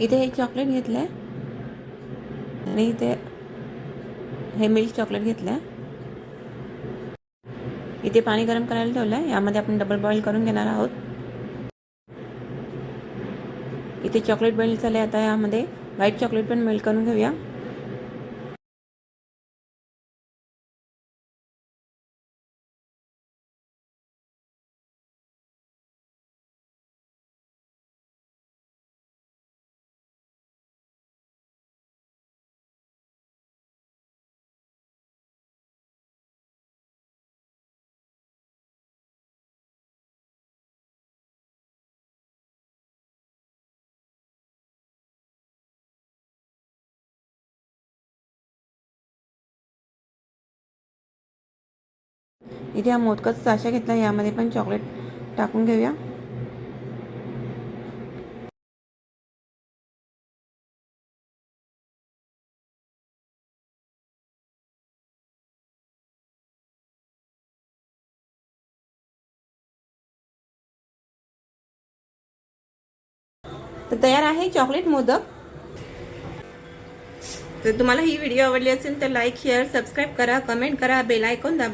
इथे हे चॉकलेट घेतलं आहे आणि इथे हे मिल्क चॉकलेट घेतलं आहे. इथे पाणी गरम करायला ठेवलं आहे. यामध्ये आपण डबल बॉईल करून घेणार आहोत. इथे चॉकलेट मेल्ट झाले. आता यामध्ये व्हाईट चॉकलेट पण मेल्ट करून घेऊया. इथे हा मोदकाचा साचा घेतला. यामध्ये पण चॉकलेट टाकून घेऊया. तर तयार आहे चॉकलेट मोदक. तर तुम्हाला ही व्हिडिओ आवडली असेल तर लाईक शेअर सबस्क्राईब करा, कमेंट करा, बेल आयकॉन दाबा.